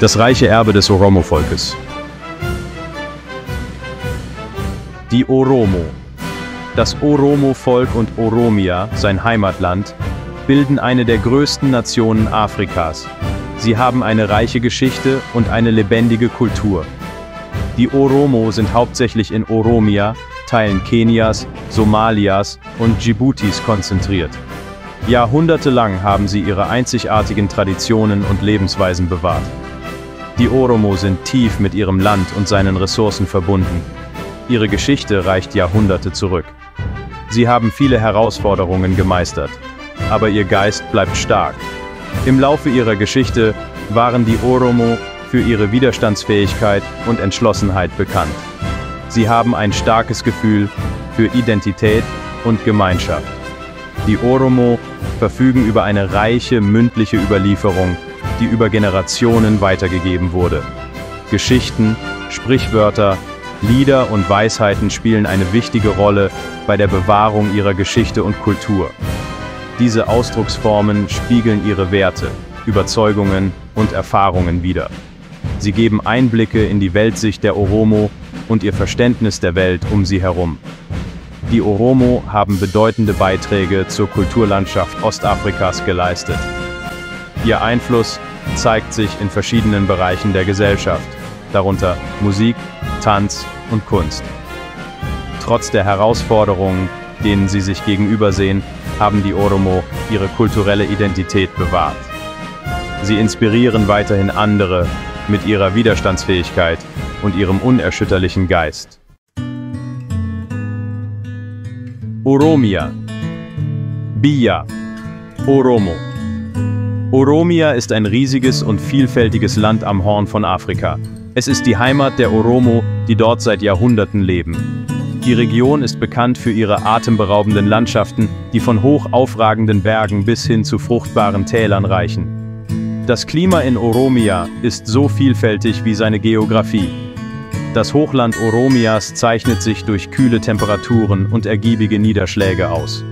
Das reiche Erbe des Oromo-Volkes. Die Oromo. Das Oromo-Volk und Oromia, sein Heimatland, bilden eine der größten Nationen Afrikas. Sie haben eine reiche Geschichte und eine lebendige Kultur. Die Oromo sind hauptsächlich in Oromia, Teilen Kenias, Somalias und Djiboutis konzentriert. Jahrhundertelang haben sie ihre einzigartigen Traditionen und Lebensweisen bewahrt. Die Oromo sind tief mit ihrem Land und seinen Ressourcen verbunden. Ihre Geschichte reicht Jahrhunderte zurück. Sie haben viele Herausforderungen gemeistert, aber ihr Geist bleibt stark. Im Laufe ihrer Geschichte waren die Oromo für ihre Widerstandsfähigkeit und Entschlossenheit bekannt. Sie haben ein starkes Gefühl für Identität und Gemeinschaft. Die Oromo verfügen über eine reiche mündliche Überlieferung, die über Generationen weitergegeben wurde. Geschichten, Sprichwörter, Lieder und Weisheiten spielen eine wichtige Rolle bei der Bewahrung ihrer Geschichte und Kultur. Diese Ausdrucksformen spiegeln ihre Werte, Überzeugungen und Erfahrungen wider. Sie geben Einblicke in die Weltsicht der Oromo und ihr Verständnis der Welt um sie herum. Die Oromo haben bedeutende Beiträge zur Kulturlandschaft Ostafrikas geleistet. Ihr Einfluss zeigt sich in verschiedenen Bereichen der Gesellschaft, darunter Musik, Tanz und Kunst. Trotz der Herausforderungen, denen sie sich gegenübersehen, haben die Oromo ihre kulturelle Identität bewahrt. Sie inspirieren weiterhin andere mit ihrer Widerstandsfähigkeit und ihrem unerschütterlichen Geist. Oromia. Biya. Oromo. Oromia ist ein riesiges und vielfältiges Land am Horn von Afrika. Es ist die Heimat der Oromo, die dort seit Jahrhunderten leben. Die Region ist bekannt für ihre atemberaubenden Landschaften, die von hoch aufragenden Bergen bis hin zu fruchtbaren Tälern reichen. Das Klima in Oromia ist so vielfältig wie seine Geografie. Das Hochland Oromias zeichnet sich durch kühle Temperaturen und ergiebige Niederschläge aus.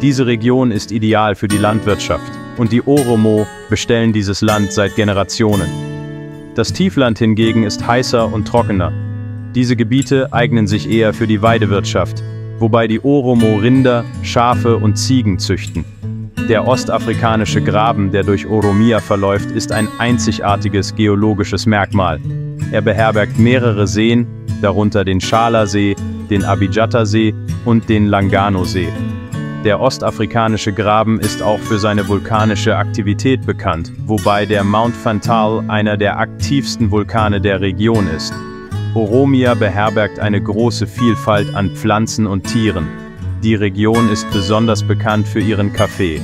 Diese Region ist ideal für die Landwirtschaft und die Oromo bestellen dieses Land seit Generationen. Das Tiefland hingegen ist heißer und trockener. Diese Gebiete eignen sich eher für die Weidewirtschaft, wobei die Oromo Rinder, Schafe und Ziegen züchten. Der ostafrikanische Graben, der durch Oromia verläuft, ist ein einzigartiges geologisches Merkmal. Er beherbergt mehrere Seen, darunter den Schala-See, den Abidjata-See und den Langano-See. Der ostafrikanische Graben ist auch für seine vulkanische Aktivität bekannt, wobei der Mount Fantal einer der aktivsten Vulkane der Region ist. Oromia beherbergt eine große Vielfalt an Pflanzen und Tieren. Die Region ist besonders bekannt für ihren Kaffee.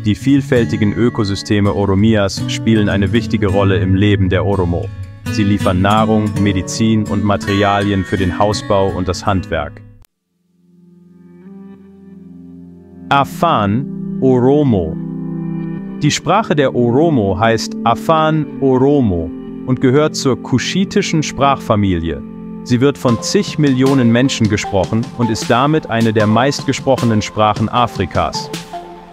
Die vielfältigen Ökosysteme Oromias spielen eine wichtige Rolle im Leben der Oromo. Sie liefern Nahrung, Medizin und Materialien für den Hausbau und das Handwerk. Afan Oromo. Die Sprache der Oromo heißt Afan Oromo und gehört zur kuschitischen Sprachfamilie. Sie wird von zig Millionen Menschen gesprochen und ist damit eine der meistgesprochenen Sprachen Afrikas.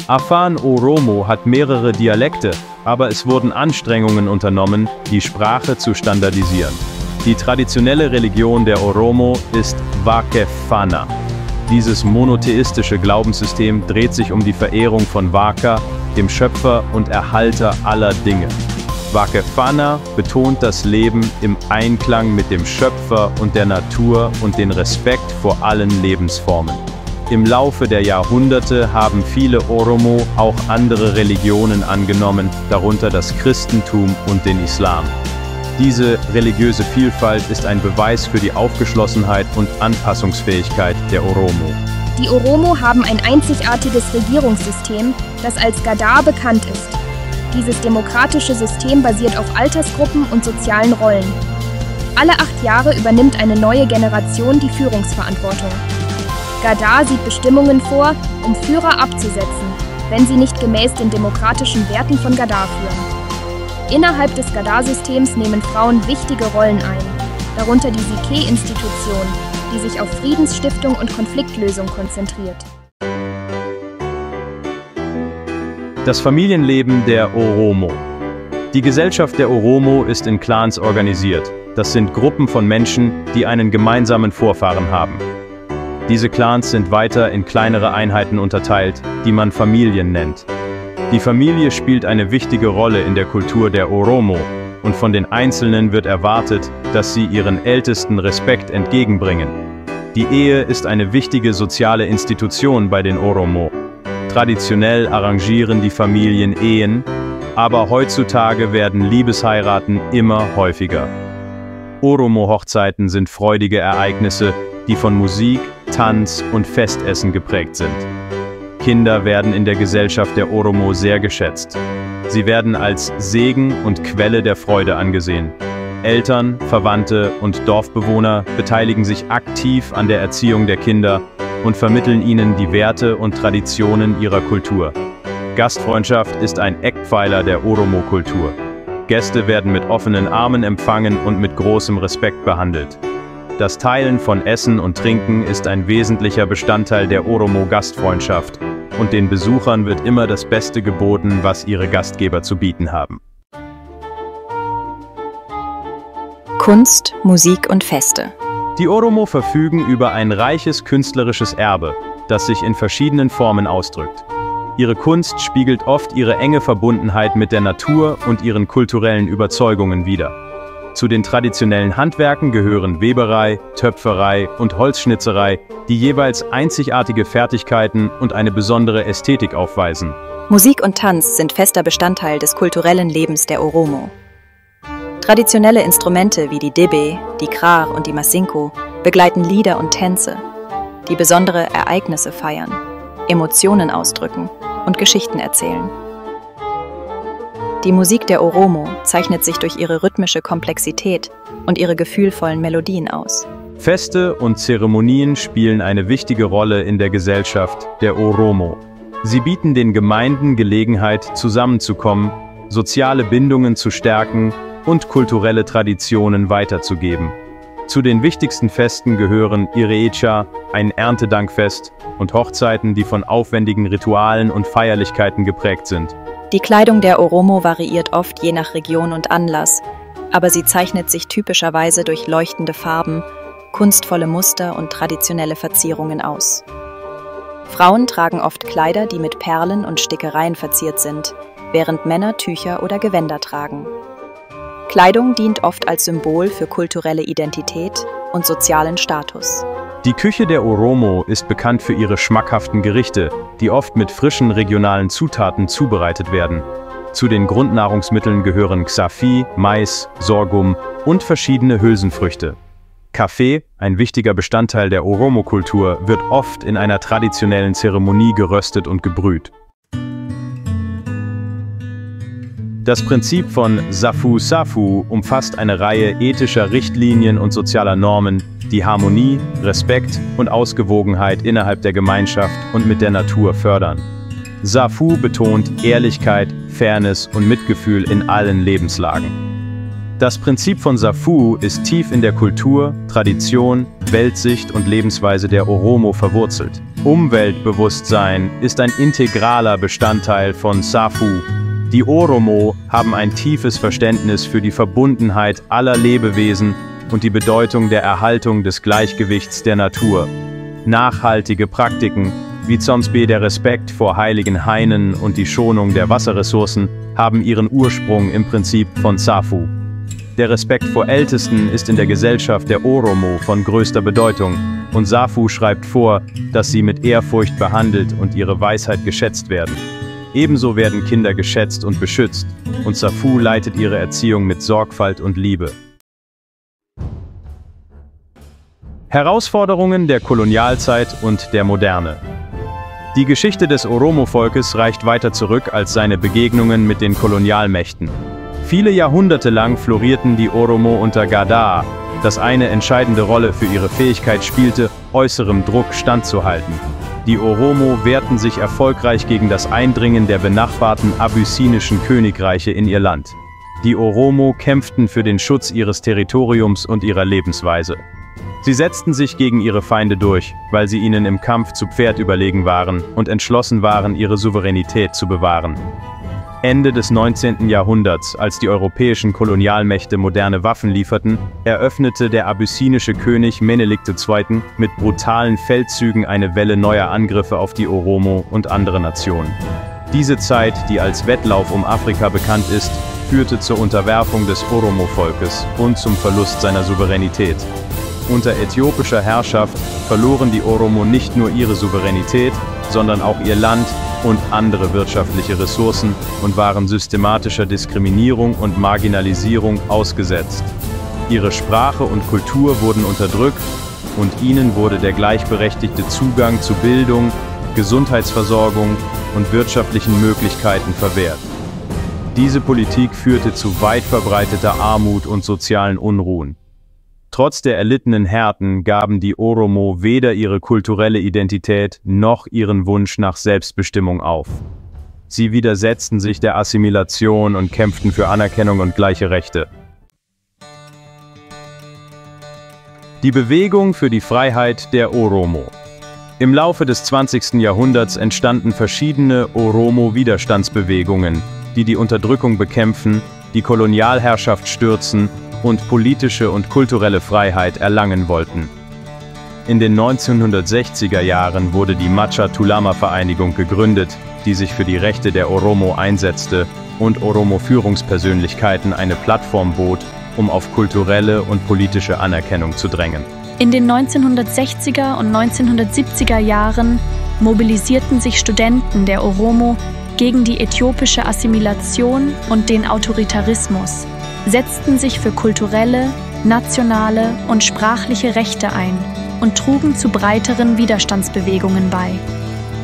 Afan Oromo hat mehrere Dialekte, aber es wurden Anstrengungen unternommen, die Sprache zu standardisieren. Die traditionelle Religion der Oromo ist Wakefana. Dieses monotheistische Glaubenssystem dreht sich um die Verehrung von Waka, dem Schöpfer und Erhalter aller Dinge. Wakefana betont das Leben im Einklang mit dem Schöpfer und der Natur und den Respekt vor allen Lebensformen. Im Laufe der Jahrhunderte haben viele Oromo auch andere Religionen angenommen, darunter das Christentum und den Islam. Diese religiöse Vielfalt ist ein Beweis für die Aufgeschlossenheit und Anpassungsfähigkeit der Oromo. Die Oromo haben ein einzigartiges Regierungssystem, das als Gadaa bekannt ist. Dieses demokratische System basiert auf Altersgruppen und sozialen Rollen. Alle 8 Jahre übernimmt eine neue Generation die Führungsverantwortung. Gadaa sieht Bestimmungen vor, um Führer abzusetzen, wenn sie nicht gemäß den demokratischen Werten von Gadaa führen. Innerhalb des Gadaa-Systems nehmen Frauen wichtige Rollen ein, darunter die Siké-Institution, die sich auf Friedensstiftung und Konfliktlösung konzentriert. Das Familienleben der Oromo. Die Gesellschaft der Oromo ist in Clans organisiert. Das sind Gruppen von Menschen, die einen gemeinsamen Vorfahren haben. Diese Clans sind weiter in kleinere Einheiten unterteilt, die man Familien nennt. Die Familie spielt eine wichtige Rolle in der Kultur der Oromo und von den Einzelnen wird erwartet, dass sie ihren Ältesten Respekt entgegenbringen. Die Ehe ist eine wichtige soziale Institution bei den Oromo. Traditionell arrangieren die Familien Ehen, aber heutzutage werden Liebesheiraten immer häufiger. Oromo-Hochzeiten sind freudige Ereignisse, die von Musik, Tanz und Festessen geprägt sind. Kinder werden in der Gesellschaft der Oromo sehr geschätzt. Sie werden als Segen und Quelle der Freude angesehen. Eltern, Verwandte und Dorfbewohner beteiligen sich aktiv an der Erziehung der Kinder und vermitteln ihnen die Werte und Traditionen ihrer Kultur. Gastfreundschaft ist ein Eckpfeiler der Oromo-Kultur. Gäste werden mit offenen Armen empfangen und mit großem Respekt behandelt. Das Teilen von Essen und Trinken ist ein wesentlicher Bestandteil der Oromo-Gastfreundschaft und den Besuchern wird immer das Beste geboten, was ihre Gastgeber zu bieten haben. Kunst, Musik und Feste. Die Oromo verfügen über ein reiches künstlerisches Erbe, das sich in verschiedenen Formen ausdrückt. Ihre Kunst spiegelt oft ihre enge Verbundenheit mit der Natur und ihren kulturellen Überzeugungen wider. Zu den traditionellen Handwerken gehören Weberei, Töpferei und Holzschnitzerei, die jeweils einzigartige Fertigkeiten und eine besondere Ästhetik aufweisen. Musik und Tanz sind fester Bestandteil des kulturellen Lebens der Oromo. Traditionelle Instrumente wie die Debe, die Krar und die Masinko begleiten Lieder und Tänze, die besondere Ereignisse feiern, Emotionen ausdrücken und Geschichten erzählen. Die Musik der Oromo zeichnet sich durch ihre rhythmische Komplexität und ihre gefühlvollen Melodien aus. Feste und Zeremonien spielen eine wichtige Rolle in der Gesellschaft der Oromo. Sie bieten den Gemeinden Gelegenheit, zusammenzukommen, soziale Bindungen zu stärken und kulturelle Traditionen weiterzugeben. Zu den wichtigsten Festen gehören Irecha, ein Erntedankfest, und Hochzeiten, die von aufwendigen Ritualen und Feierlichkeiten geprägt sind. Die Kleidung der Oromo variiert oft je nach Region und Anlass, aber sie zeichnet sich typischerweise durch leuchtende Farben, kunstvolle Muster und traditionelle Verzierungen aus. Frauen tragen oft Kleider, die mit Perlen und Stickereien verziert sind, während Männer Tücher oder Gewänder tragen. Kleidung dient oft als Symbol für kulturelle Identität und sozialen Status. Die Küche der Oromo ist bekannt für ihre schmackhaften Gerichte, die oft mit frischen regionalen Zutaten zubereitet werden. Zu den Grundnahrungsmitteln gehören Xafi, Mais, Sorghum und verschiedene Hülsenfrüchte. Kaffee, ein wichtiger Bestandteil der Oromo-Kultur, wird oft in einer traditionellen Zeremonie geröstet und gebrüht. Das Prinzip von Safu-Safu umfasst eine Reihe ethischer Richtlinien und sozialer Normen, die Harmonie, Respekt und Ausgewogenheit innerhalb der Gemeinschaft und mit der Natur fördern. Safu betont Ehrlichkeit, Fairness und Mitgefühl in allen Lebenslagen. Das Prinzip von Safu ist tief in der Kultur, Tradition, Weltsicht und Lebensweise der Oromo verwurzelt. Umweltbewusstsein ist ein integraler Bestandteil von Safu. Die Oromo haben ein tiefes Verständnis für die Verbundenheit aller Lebewesen und die Bedeutung der Erhaltung des Gleichgewichts der Natur. Nachhaltige Praktiken, wie zum Beispiel der Respekt vor heiligen Hainen und die Schonung der Wasserressourcen, haben ihren Ursprung im Prinzip von Safu. Der Respekt vor Ältesten ist in der Gesellschaft der Oromo von größter Bedeutung und Safu schreibt vor, dass sie mit Ehrfurcht behandelt und ihre Weisheit geschätzt werden. Ebenso werden Kinder geschätzt und beschützt, und Safu leitet ihre Erziehung mit Sorgfalt und Liebe. Herausforderungen der Kolonialzeit und der Moderne. Die Geschichte des Oromo-Volkes reicht weiter zurück als seine Begegnungen mit den Kolonialmächten. Viele Jahrhunderte lang florierten die Oromo unter Gadaa, das eine entscheidende Rolle für ihre Fähigkeit spielte, äußerem Druck standzuhalten. Die Oromo wehrten sich erfolgreich gegen das Eindringen der benachbarten abyssinischen Königreiche in ihr Land. Die Oromo kämpften für den Schutz ihres Territoriums und ihrer Lebensweise. Sie setzten sich gegen ihre Feinde durch, weil sie ihnen im Kampf zu Pferd überlegen waren und entschlossen waren, ihre Souveränität zu bewahren. Ende des 19. Jahrhunderts, als die europäischen Kolonialmächte moderne Waffen lieferten, eröffnete der abyssinische König Menelik II. Mit brutalen Feldzügen eine Welle neuer Angriffe auf die Oromo und andere Nationen. Diese Zeit, die als Wettlauf um Afrika bekannt ist, führte zur Unterwerfung des Oromo-Volkes und zum Verlust seiner Souveränität. Unter äthiopischer Herrschaft verloren die Oromo nicht nur ihre Souveränität, sondern auch ihr Land und andere wirtschaftliche Ressourcen und waren systematischer Diskriminierung und Marginalisierung ausgesetzt. Ihre Sprache und Kultur wurden unterdrückt und ihnen wurde der gleichberechtigte Zugang zu Bildung, Gesundheitsversorgung und wirtschaftlichen Möglichkeiten verwehrt. Diese Politik führte zu weit verbreiteter Armut und sozialen Unruhen. Trotz der erlittenen Härten gaben die Oromo weder ihre kulturelle Identität noch ihren Wunsch nach Selbstbestimmung auf. Sie widersetzten sich der Assimilation und kämpften für Anerkennung und gleiche Rechte. Die Bewegung für die Freiheit der Oromo. Im Laufe des 20. Jahrhunderts entstanden verschiedene Oromo-Widerstandsbewegungen, die die Unterdrückung bekämpfen, die Kolonialherrschaft stürzen und politische und kulturelle Freiheit erlangen wollten. In den 1960er Jahren wurde die Macha-Tulama-Vereinigung gegründet, die sich für die Rechte der Oromo einsetzte und Oromo-Führungspersönlichkeiten eine Plattform bot, um auf kulturelle und politische Anerkennung zu drängen. In den 1960er und 1970er Jahren mobilisierten sich Studenten der Oromo gegen die äthiopische Assimilation und den Autoritarismus, setzten sich für kulturelle, nationale und sprachliche Rechte ein und trugen zu breiteren Widerstandsbewegungen bei.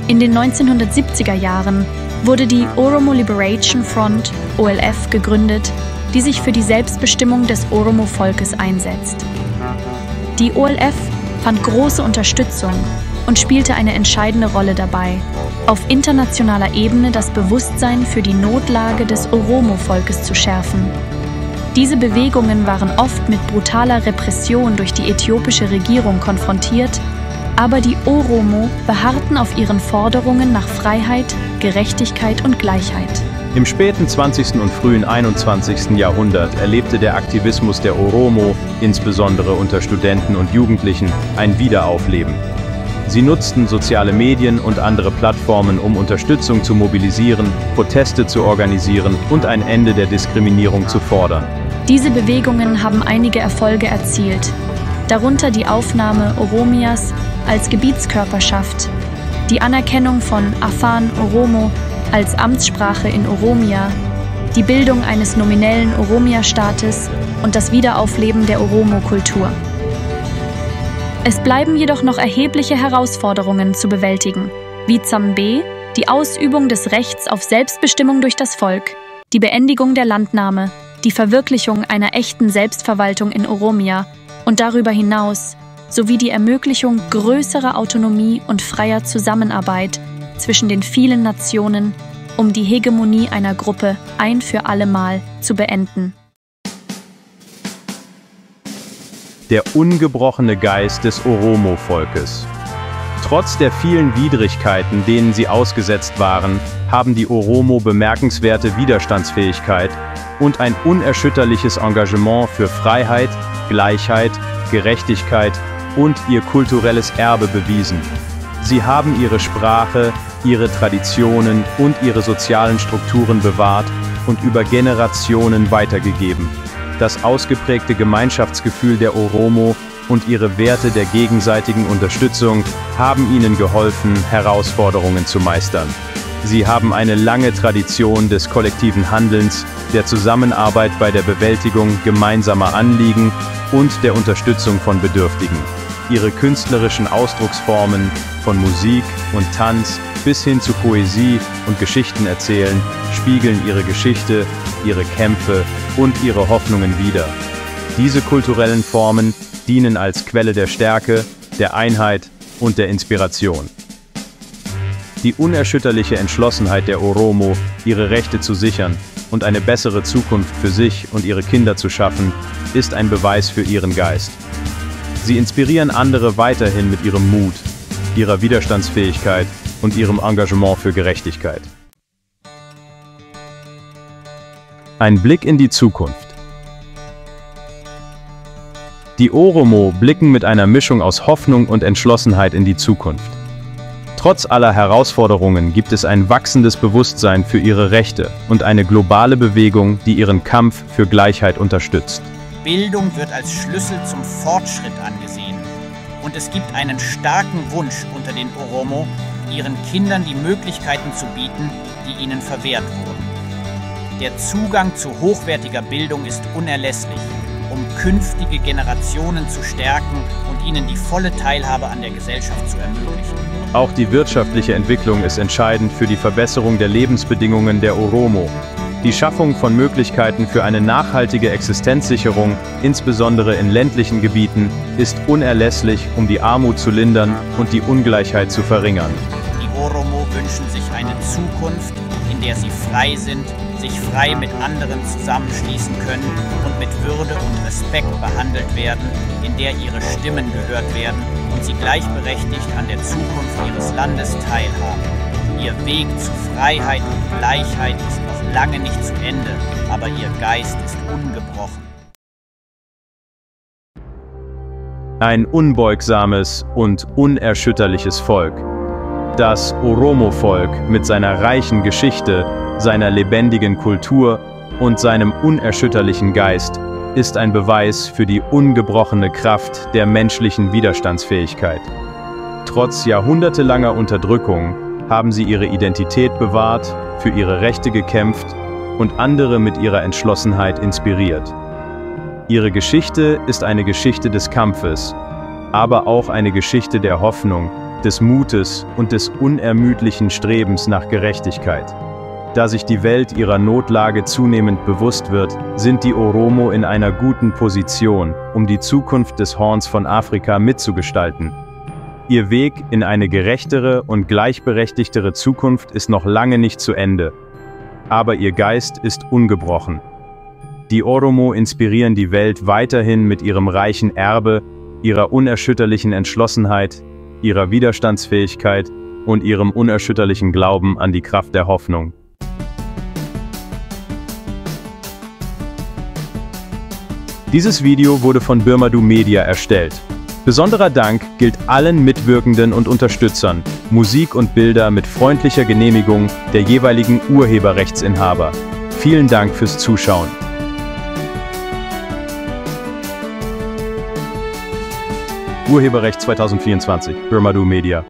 In den 1970er Jahren wurde die Oromo Liberation Front, OLF, gegründet, die sich für die Selbstbestimmung des Oromo-Volkes einsetzt. Die OLF fand große Unterstützung und spielte eine entscheidende Rolle dabei, auf internationaler Ebene das Bewusstsein für die Notlage des Oromo-Volkes zu schärfen. Diese Bewegungen waren oft mit brutaler Repression durch die äthiopische Regierung konfrontiert, aber die Oromo beharrten auf ihren Forderungen nach Freiheit, Gerechtigkeit und Gleichheit. Im späten 20. und frühen 21. Jahrhundert erlebte der Aktivismus der Oromo, insbesondere unter Studenten und Jugendlichen, ein Wiederaufleben. Sie nutzten soziale Medien und andere Plattformen, um Unterstützung zu mobilisieren, Proteste zu organisieren und ein Ende der Diskriminierung zu fordern. Diese Bewegungen haben einige Erfolge erzielt, darunter die Aufnahme Oromias als Gebietskörperschaft, die Anerkennung von Afan Oromo als Amtssprache in Oromia, die Bildung eines nominellen Oromia-Staates und das Wiederaufleben der Oromo-Kultur. Es bleiben jedoch noch erhebliche Herausforderungen zu bewältigen, wie Zambe, die Ausübung des Rechts auf Selbstbestimmung durch das Volk, die Beendigung der Landnahme, die Verwirklichung einer echten Selbstverwaltung in Oromia und darüber hinaus, sowie die Ermöglichung größerer Autonomie und freier Zusammenarbeit zwischen den vielen Nationen, um die Hegemonie einer Gruppe ein für allemal zu beenden. Der ungebrochene Geist des Oromo-Volkes. Trotz der vielen Widrigkeiten, denen sie ausgesetzt waren, haben die Oromo bemerkenswerte Widerstandsfähigkeit und ein unerschütterliches Engagement für Freiheit, Gleichheit, Gerechtigkeit und ihr kulturelles Erbe bewiesen. Sie haben ihre Sprache, ihre Traditionen und ihre sozialen Strukturen bewahrt und über Generationen weitergegeben. Das ausgeprägte Gemeinschaftsgefühl der Oromo und ihre Werte der gegenseitigen Unterstützung haben ihnen geholfen, Herausforderungen zu meistern. Sie haben eine lange Tradition des kollektiven Handelns, der Zusammenarbeit bei der Bewältigung gemeinsamer Anliegen und der Unterstützung von Bedürftigen. Ihre künstlerischen Ausdrucksformen, von Musik und Tanz bis hin zu Poesie und Geschichten erzählen, spiegeln ihre Geschichte, ihre Kämpfe und ihre Hoffnungen wider. Diese kulturellen Formen dienen als Quelle der Stärke, der Einheit und der Inspiration. Die unerschütterliche Entschlossenheit der Oromo, ihre Rechte zu sichern und eine bessere Zukunft für sich und ihre Kinder zu schaffen, ist ein Beweis für ihren Geist. Sie inspirieren andere weiterhin mit ihrem Mut, ihrer Widerstandsfähigkeit und ihrem Engagement für Gerechtigkeit. Ein Blick in die Zukunft. Die Oromo blicken mit einer Mischung aus Hoffnung und Entschlossenheit in die Zukunft. Trotz aller Herausforderungen gibt es ein wachsendes Bewusstsein für ihre Rechte und eine globale Bewegung, die ihren Kampf für Gleichheit unterstützt. Bildung wird als Schlüssel zum Fortschritt angesehen. Und es gibt einen starken Wunsch unter den Oromo, ihren Kindern die Möglichkeiten zu bieten, die ihnen verwehrt wurden. Der Zugang zu hochwertiger Bildung ist unerlässlich, um künftige Generationen zu stärken und ihnen die volle Teilhabe an der Gesellschaft zu ermöglichen. Auch die wirtschaftliche Entwicklung ist entscheidend für die Verbesserung der Lebensbedingungen der Oromo. Die Schaffung von Möglichkeiten für eine nachhaltige Existenzsicherung, insbesondere in ländlichen Gebieten, ist unerlässlich, um die Armut zu lindern und die Ungleichheit zu verringern. Die Oromo wünschen sich eine Zukunft, in der sie frei sind, sich frei mit anderen zusammenschließen können und mit Würde und Respekt behandelt werden, in der ihre Stimmen gehört werden und sie gleichberechtigt an der Zukunft ihres Landes teilhaben. Ihr Weg zu Freiheit und Gleichheit ist noch lange nicht zu Ende, aber ihr Geist ist ungebrochen. Ein unbeugsames und unerschütterliches Volk. Das Oromo-Volk mit seiner reichen Geschichte, seiner lebendigen Kultur und seinem unerschütterlichen Geist ist ein Beweis für die ungebrochene Kraft der menschlichen Widerstandsfähigkeit. Trotz jahrhundertelanger Unterdrückung haben sie ihre Identität bewahrt, für ihre Rechte gekämpft und andere mit ihrer Entschlossenheit inspiriert. Ihre Geschichte ist eine Geschichte des Kampfes, aber auch eine Geschichte der Hoffnung, des Mutes und des unermüdlichen Strebens nach Gerechtigkeit. Da sich die Welt ihrer Notlage zunehmend bewusst wird, sind die Oromo in einer guten Position, um die Zukunft des Horns von Afrika mitzugestalten. Ihr Weg in eine gerechtere und gleichberechtigtere Zukunft ist noch lange nicht zu Ende, aber ihr Geist ist ungebrochen. Die Oromo inspirieren die Welt weiterhin mit ihrem reichen Erbe, ihrer unerschütterlichen Entschlossenheit, ihrer Widerstandsfähigkeit und ihrem unerschütterlichen Glauben an die Kraft der Hoffnung. Dieses Video wurde von Birmadu Media erstellt. Besonderer Dank gilt allen Mitwirkenden und Unterstützern. Musik und Bilder mit freundlicher Genehmigung der jeweiligen Urheberrechtsinhaber. Vielen Dank fürs Zuschauen. Urheberrecht 2024, Birmadu Media.